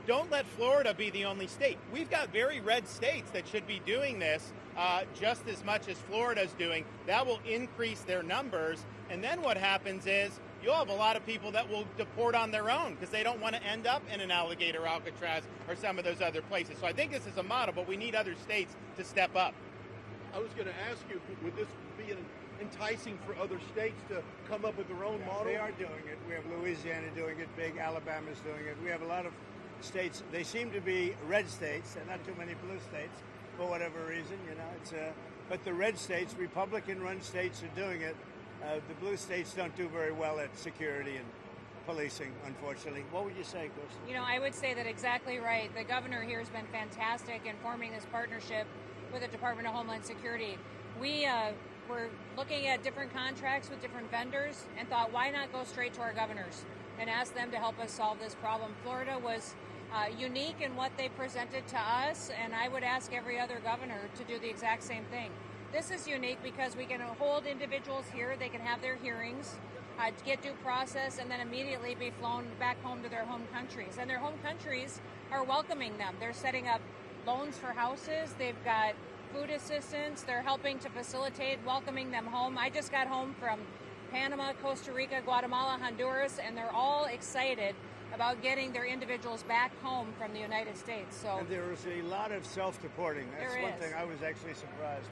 don't let Florida be the only state. We've got very red states that should be doing this just as much as Florida's doing. That will increase their numbers. And then what happens is you'll have a lot of people that will deport on their own because they don't want to end up in an Alligator Alcatraz or some of those other places. So I think this is a model, but we need other states to step up. I was going to ask you, would this be enticing for other states to come up with their own model? They are doing it. We have Louisiana doing it big. Alabama's doing it. We have a lot of states. They seem to be red states. There are not too many blue states for whatever reason. But the red states, Republican-run states, are doing it. The blue states don't do very well at security and policing, unfortunately. What would you say, Kristen? I would say that exactly right. The governor here has been fantastic in forming this partnership with the Department of Homeland Security. We were looking at different contracts with different vendors and thought, why not go straight to our governors and ask them to help us solve this problem? Florida was unique in what they presented to us, and I would ask every other governor to do the exact same thing. This is unique because we can hold individuals here, they can have their hearings, get due process, and then immediately be flown back home to their home countries. And their home countries are welcoming them. They're setting up loans for houses, they've got food assistance, they're helping to facilitate welcoming them home. I just got home from Panama, Costa Rica, Guatemala, Honduras, and they're all excited about getting their individuals back home from the United States. So and there is a lot of self-deporting. That's there one is. thing I was actually surprised.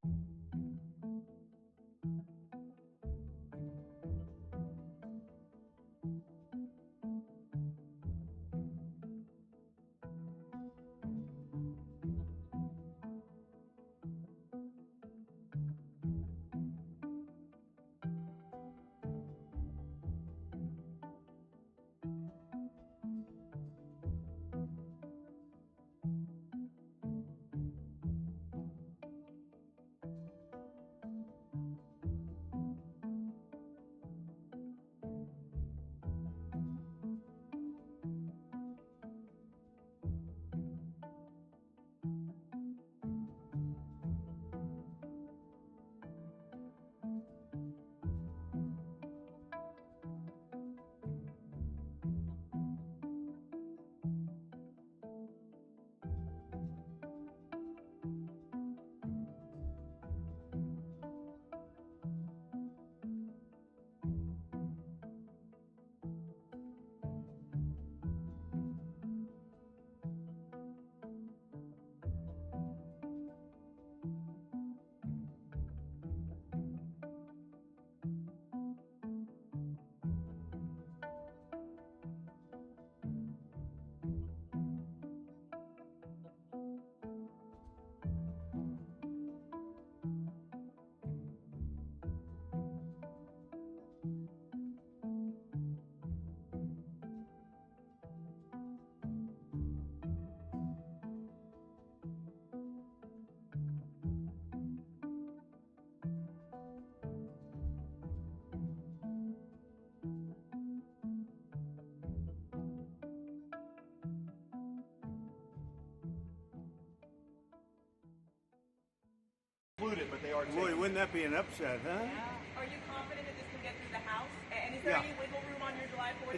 But they are Boy, wouldn't that be an upset, huh? Yeah. Are you confident that this can get through the House? And is there any wiggle room on your July 4th?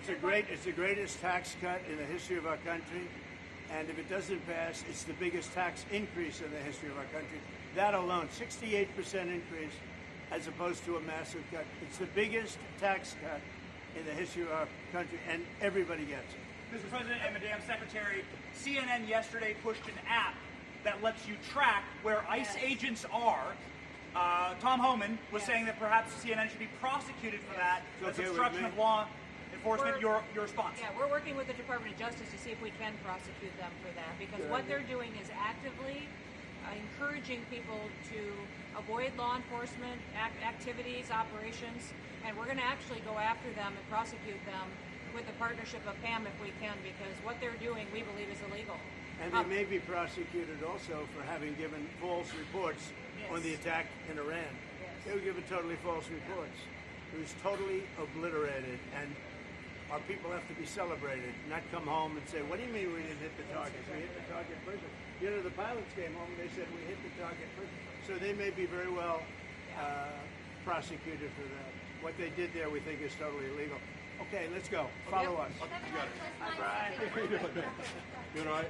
It's the greatest tax cut in the history of our country. And if it doesn't pass, it's the biggest tax increase in the history of our country. That alone, 68% increase as opposed to a massive cut. It's the biggest tax cut in the history of our country, and everybody gets it. Mr. President and Madam Secretary, CNN yesterday pushed an app that lets you track where ICE agents are. Tom Homan was saying that perhaps CNN should be prosecuted for that. That's obstruction of law enforcement. Your response? Yeah, we're working with the Department of Justice to see if we can prosecute them for that, because what they're doing is actively encouraging people to avoid law enforcement activities, operations, and we're going to actually go after them and prosecute them with the partnership of PAM if we can, because what they're doing we believe is illegal. And they may be prosecuted also for having given false reports on the attack in Iran. They were given totally false reports. It was totally obliterated, and our people have to be celebrated, not come home and say, what do you mean we didn't hit the target? We hit the target first. The pilots came home and they said we hit the target first. So they may be very well prosecuted for that. what they did there, we think is totally illegal. Okay, let's go. Follow us. You got it. Doing all right?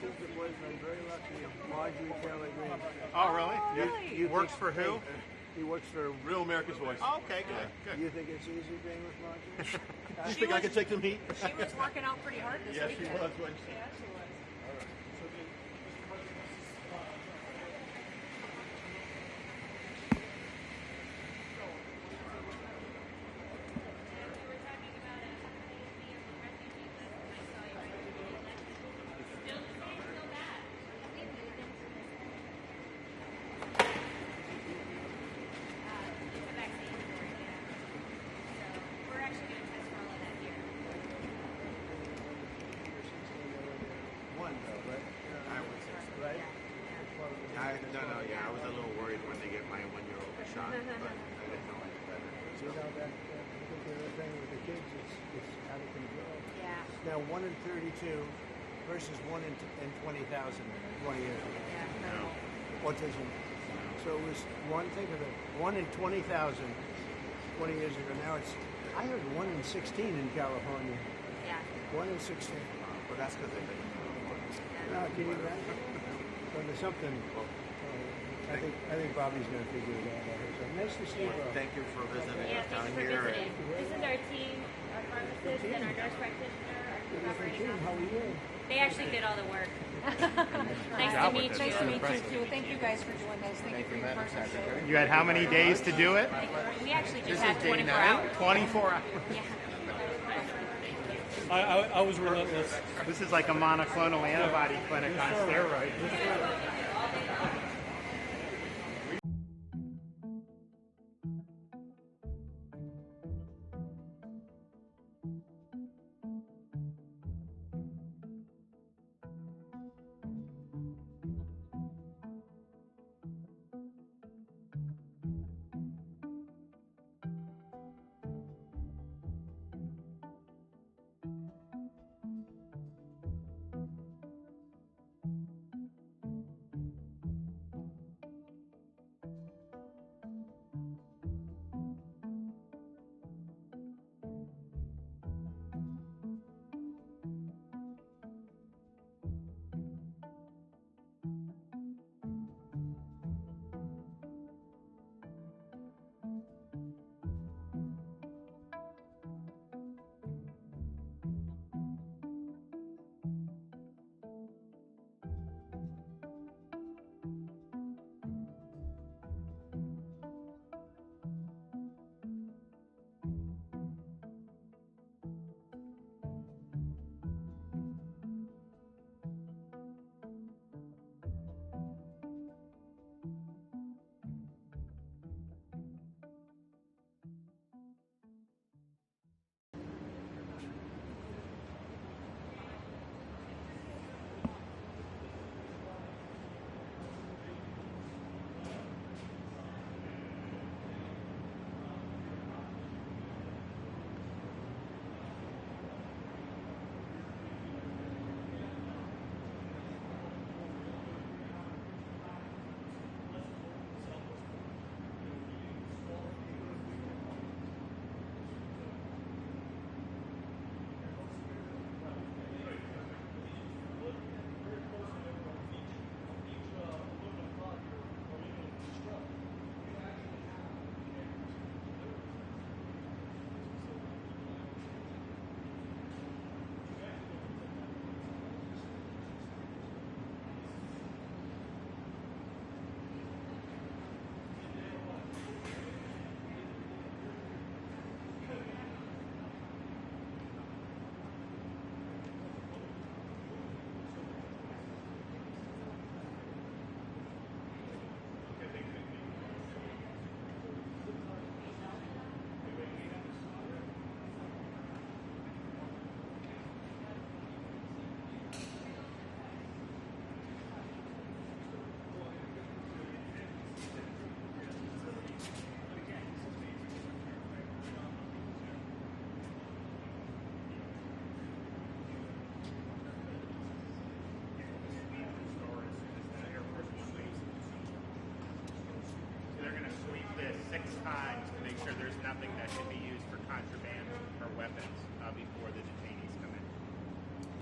Susan was very lucky. Marjorie Taylor Greene. Oh, really? You Works think- for who? He works for. Real America's Voice. Oh, okay, good. Good. You think it's easy being with Marjorie? You think I can take some heat? She was working out pretty hard this Yes, she weekend. was. wasn't she? Yeah, she was. One, though, right? I was a little worried when they get my 1-year-old shot, but I didn't know any better. You know, that particular thing with the kids, it's out of control. Yeah. Now, 1 in 32 versus 1 in 20,000 20 years ago. Yeah. Autism. So it was one, think of it, 1 in 20,000 20 years ago. Now it's, I heard 1 in 16 in California. Yeah. 1 in 16. Well, that's because they've been. Can you imagine? So there's something. I think Bobby's going to figure it out. So nice to see you, bro. Thank you for visiting Yeah, us down thanks for here. visiting. This is our team, our pharmacist, and our nurse practitioner, our food operating Team, how are officer. you? They actually did all the work. Nice to meet Nice to you. meet you too. Thank you guys for doing this. Thank you for your partnership. You had how many days to do it? We actually just have 24 hours. 24 hours. Yeah. I was relentless. This is like a monoclonal antibody clinic on steroids.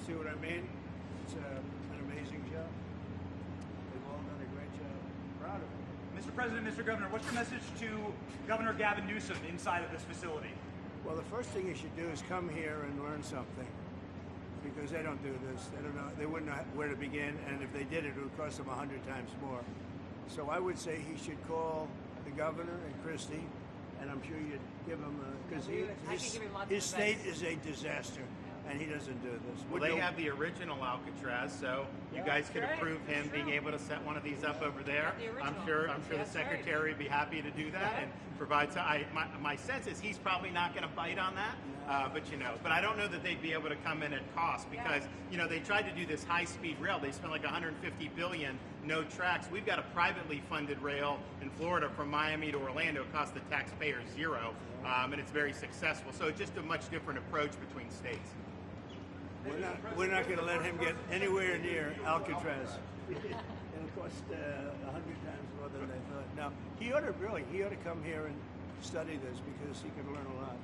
See what I mean? It's an amazing job. They've all done a great job. Proud of them. Mr. President, Mr. Governor, what's your message to Governor Gavin Newsom inside of this facility? Well, the first thing you should do is come here and learn something, because they don't do this. They don't know. They wouldn't know where to begin, and if they did it would cost them 100 times more. So I would say he should call the governor and Christie, and I'm sure you'd give him because his state is a disaster, and he doesn't do this. Well, they have the original Alcatraz, so you guys could approve him being able to set one of these up over there. I'm sure the secretary would be happy to do that and provide. My sense is he's probably not going to bite on that, but I don't know that they'd be able to come in at cost because they tried to do this high-speed rail. They spent like $150 billion, no tracks. We've got a privately funded rail in Florida from Miami to Orlando. It costs the taxpayers zero, and it's very successful. So it's just a much different approach between states. We're not going to let him get anywhere near Alcatraz. It'll cost 100 times more than they thought. Now, he ought to come here and study this because he could learn a lot.